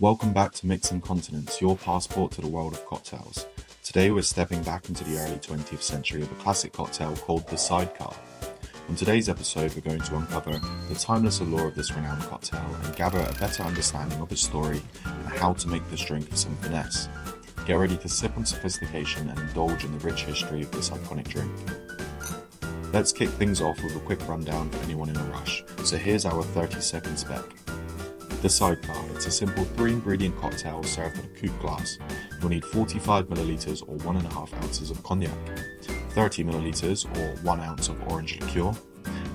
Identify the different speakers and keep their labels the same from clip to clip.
Speaker 1: Welcome back to Mixing Continents, your passport to the world of cocktails. Today we're stepping back into the early 20th century of a classic cocktail called the Sidecar. On today's episode we're going to uncover the timeless allure of this renowned cocktail and gather a better understanding of its story and how to make this drink with some finesse. Get ready to sip on sophistication and indulge in the rich history of this iconic drink. Let's kick things off with a quick rundown for anyone in a rush, so here's our 30-second spec. The Sidecar, it's a simple 3-ingredient cocktail served in a coupe glass. You'll need 45 milliliters or 1.5 ounces of cognac, 30 milliliters or 1 ounce of orange liqueur,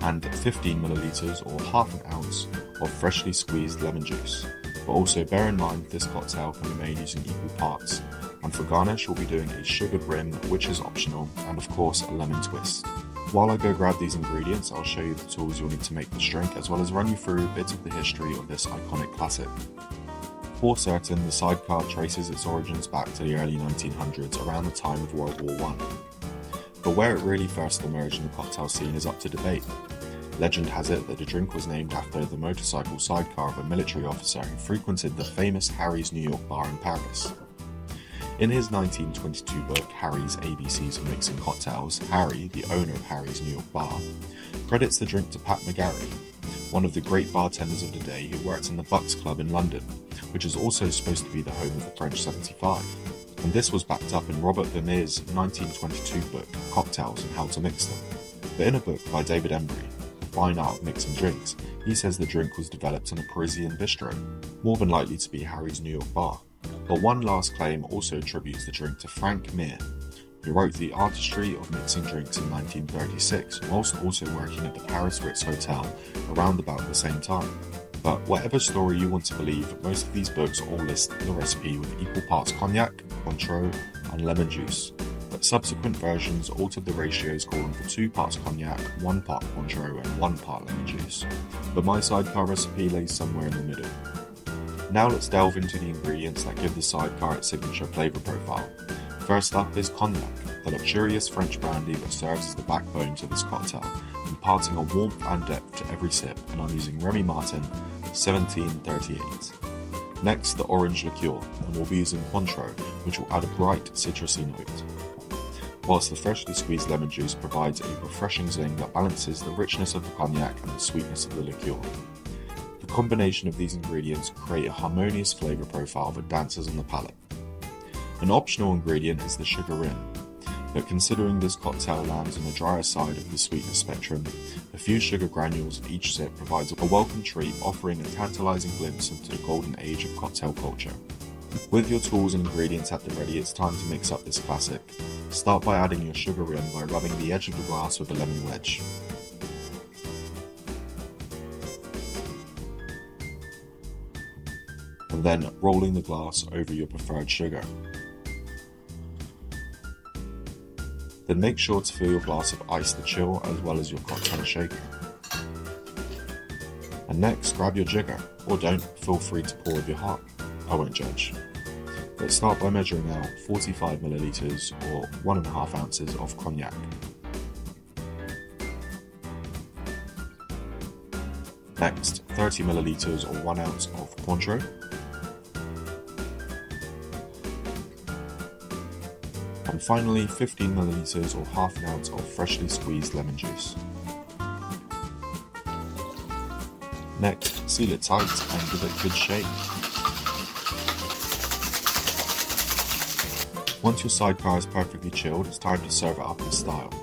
Speaker 1: and 15 milliliters or half an ounce of freshly squeezed lemon juice. But also bear in mind this cocktail can be made using equal parts. And for garnish we'll be doing a sugared rim, which is optional, and of course a lemon twist. While I go grab these ingredients, I'll show you the tools you'll need to make this drink, as well as run you through bits of the history of this iconic classic. For certain, the Sidecar traces its origins back to the early 1900s, around the time of World War I. But where it really first emerged in the cocktail scene is up to debate. Legend has it that the drink was named after the motorcycle sidecar of a military officer who frequented the famous Harry's New York bar in Paris. In his 1922 book, Harry's ABCs of Mixing Cocktails, Harry, the owner of Harry's New York bar, credits the drink to Pat McGarry, one of the great bartenders of the day who worked in the Bucks Club in London, which is also supposed to be the home of the French 75. And this was backed up in Robert Vermeer's 1922 book, Cocktails and How to Mix Them. But in a book by David Embry, The Fine Art of Mixing Drinks, he says the drink was developed in a Parisian bistro, more than likely to be Harry's New York bar. But one last claim also attributes the drink to Frank Meer, who wrote The Artistry of Mixing Drinks in 1936, whilst also working at the Paris Ritz Hotel around about the same time. But whatever story you want to believe, most of these books all list the recipe with equal parts cognac, Cointreau, and lemon juice. But subsequent versions altered the ratios, calling for 2 parts cognac, 1 part Cointreau, and 1 part lemon juice. But my Sidecar recipe lays somewhere in the middle. Now let's delve into the ingredients that give the Sidecar its signature flavour profile. First up is Cognac, the luxurious French brandy that serves as the backbone to this cocktail, imparting a warmth and depth to every sip, and I'm using Remy Martin 1738. Next, the orange liqueur, and we'll be using Cointreau, which will add a bright citrusy note. Whilst the freshly squeezed lemon juice provides a refreshing zing that balances the richness of the cognac and the sweetness of the liqueur. The combination of these ingredients create a harmonious flavour profile that dances on the palate. An optional ingredient is the sugar rim, but considering this cocktail lands on the drier side of the sweetness spectrum, a few sugar granules at each sip provides a welcome treat, offering a tantalising glimpse into the golden age of cocktail culture. With your tools and ingredients at the ready, it's time to mix up this classic. Start by adding your sugar rim by rubbing the edge of the glass with a lemon wedge. And then rolling the glass over your preferred sugar. Then make sure to fill your glass of ice to chill, as well as your cocktail shaker. And next, grab your jigger, or don't, feel free to pour with your heart, I won't judge. Let's start by measuring out 45 milliliters or 1.5 ounces of cognac. Next, 30 milliliters or 1 ounce of Cointreau. And finally, 15 milliliters or half an ounce of freshly squeezed lemon juice. Next, seal it tight and give it a good shake. Once your Sidecar is perfectly chilled, it's time to serve it up in style.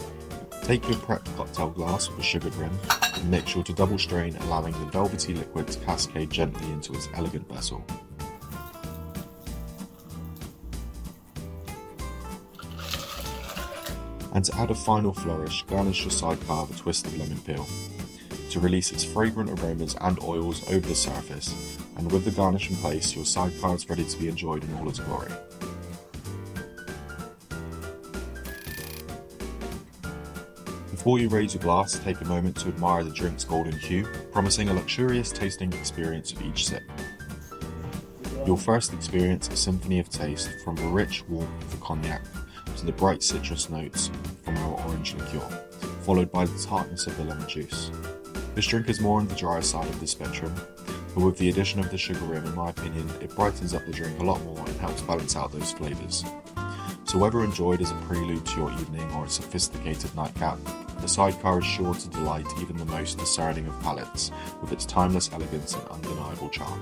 Speaker 1: Take your prepped cocktail glass with a sugared rim and make sure to double strain, allowing the velvety liquid to cascade gently into its elegant vessel. And to add a final flourish, garnish your Sidecar with a twist of lemon peel to release its fragrant aromas and oils over the surface, and with the garnish in place, your Sidecar is ready to be enjoyed in all its glory. Before you raise your glass, take a moment to admire the drink's golden hue, promising a luxurious tasting experience with each sip. You'll first experience a symphony of taste, from the rich warmth of the cognac to the bright citrus notes from our orange liqueur, followed by the tartness of the lemon juice. This drink is more on the drier side of the spectrum, but with the addition of the sugar rim, in my opinion, it brightens up the drink a lot more and helps balance out those flavours. So whether enjoyed as a prelude to your evening or a sophisticated nightcap, the Sidecar is sure to delight even the most discerning of palates with its timeless elegance and undeniable charm.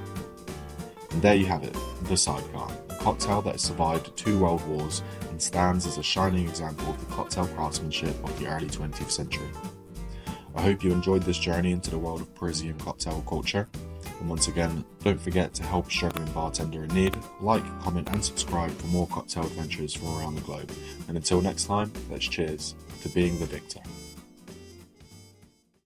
Speaker 1: And there you have it, the Sidecar, a cocktail that has survived 2 world wars and stands as a shining example of the cocktail craftsmanship of the early 20th century. I hope you enjoyed this journey into the world of Parisian cocktail culture. And once again, don't forget to help a struggling bartender in need. Like, comment and subscribe for more cocktail adventures from around the globe. And until next time, let's cheers to being the victor.